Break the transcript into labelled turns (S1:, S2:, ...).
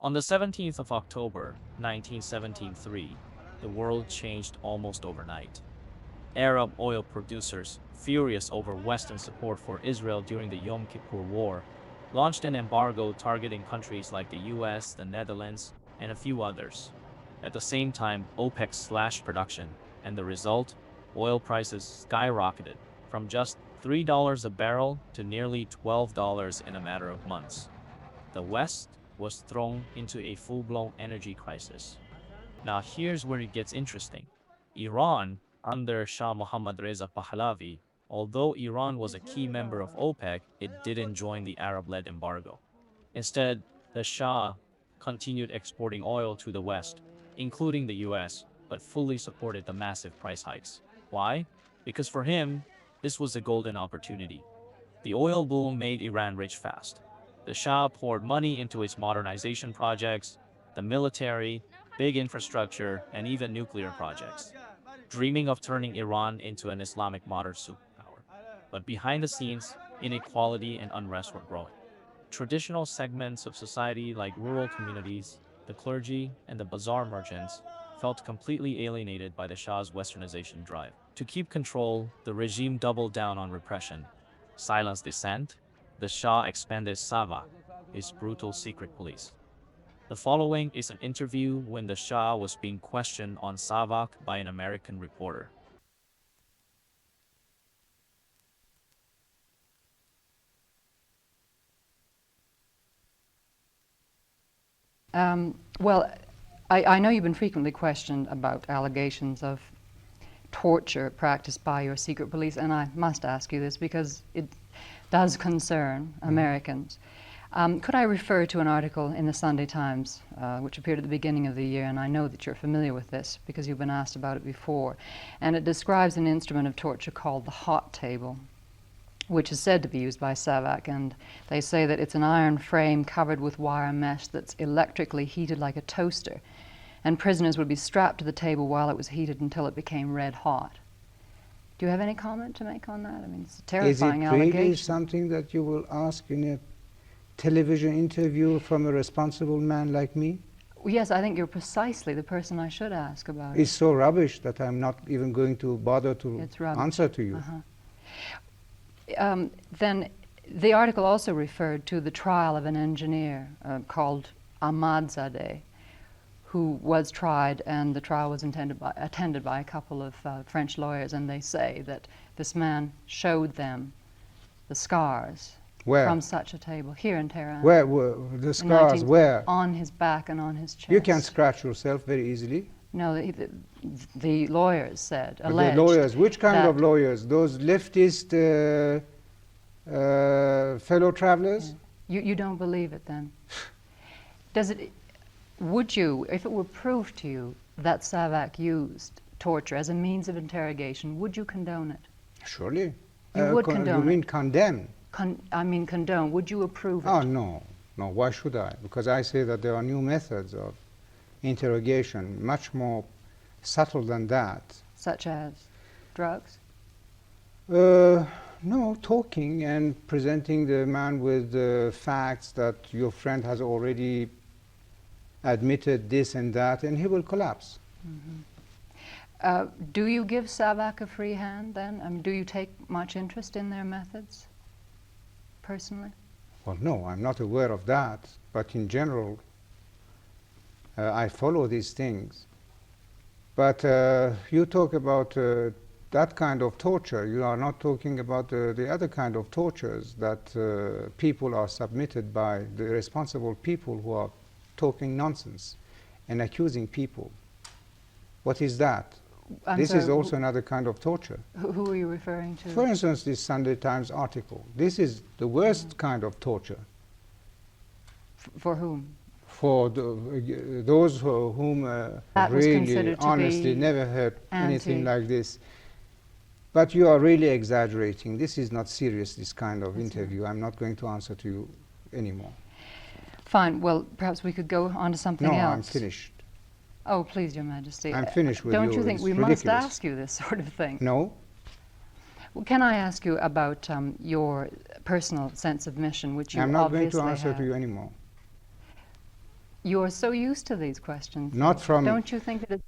S1: On the 17th of October, 1973, the world changed almost overnight. Arab oil producers, furious over Western support for Israel during the Yom Kippur War, launched an embargo targeting countries like the US, the Netherlands, and a few others. At the same time, OPEC slashed production, and the result? Oil prices skyrocketed from just $3 a barrel to nearly $12 in a matter of months. The West was thrown into a full-blown energy crisis. Now here's where it gets interesting. Iran, under Shah Mohammad Reza Pahlavi, although Iran was a key member of OPEC, it didn't join the Arab-led embargo. Instead, the Shah continued exporting oil to the West, including the US, but fully supported the massive price hikes. Why? Because for him, this was a golden opportunity. The oil boom made Iran rich fast. The Shah poured money into its modernization projects, the military, big infrastructure, and even nuclear projects, dreaming of turning Iran into an Islamic modern superpower. But behind the scenes, inequality and unrest were growing. Traditional segments of society like rural communities, the clergy, and the bazaar merchants felt completely alienated by the Shah's westernization drive. To keep control, the regime doubled down on repression, silenced dissent. The Shah expanded SAVAK, his brutal secret police. The following is an interview when the Shah was being questioned on SAVAK by an American reporter.
S2: Well, I know you've been frequently questioned about allegations of torture practiced by your secret police, and I must ask you this because it does concern Americans. Could I refer to an article in the Sunday Times, which appeared at the beginning of the year, and I know that you're familiar with this because you've been asked about it before, and it describes an instrument of torture called the hot table, which is said to be used by SAVAK, and they say that it's an iron frame covered with wire mesh that's electrically heated like a toaster, and prisoners would be strapped to the table while it was heated until it became red hot. Do you have any comment to make on that? I mean, it's a terrifying allegation.
S3: Is it really something that you will ask in a television interview from a responsible man like me?
S2: Yes, I think you're precisely the person I should ask about
S3: It's so rubbish that I'm not even going to bother to answer to you.
S2: Then the article also referred to the trial of an engineer called Ahmadzadeh, who was tried, and the trial was attended by a couple of French lawyers, and they say that this man showed them the scars from such a table here in Tehran.
S3: Where were the scars? Where?
S2: On his back and on his chest.
S3: You can scratch yourself very easily.
S2: No, the lawyers said, alleged.
S3: The lawyers, which kind of lawyers? Those leftist fellow travelers?
S2: You don't believe it then? Would you, if it were proved to you that SAVAK used torture as a means of interrogation, would you condone it?
S3: Surely.
S2: You would condone it?
S3: You mean condemn?
S2: I mean condone. Would you approve it?
S3: Oh, no. No, why should I? Because I say that there are new methods of interrogation, much more subtle than that.
S2: Such as drugs?
S3: No, talking and presenting the man with facts that your friend has already admitted this and that, and he will collapse.
S2: Do you give SAVAK a free hand then? I mean, do you take much interest in their methods, personally?
S3: Well, no, I'm not aware of that, but in general, I follow these things. But you talk about that kind of torture. You are not talking about the other kind of tortures that people are submitted by the responsible people who are talking nonsense and accusing people. What is that? This is also another kind of torture.
S2: Who are you referring to?
S3: For instance, this Sunday Times article. This is the worst kind of torture.
S2: For whom?
S3: For those whom really, honestly, never heard anything like this. But you are really exaggerating. This is not serious, this kind of interview. I'm not going to answer to you anymore.
S2: Fine. Well, perhaps we could go on to something else.
S3: No, I'm finished.
S2: Oh, please, Your Majesty.
S3: I'm finished with you.
S2: Don't you think we must ask you this sort of thing?
S3: No.
S2: Well, can I ask you about your personal sense of mission, which you
S3: I'm not
S2: obviously
S3: going to answer
S2: have.
S3: to you anymore.
S2: You're so used to these questions.
S3: Not from
S2: Don't you think that it's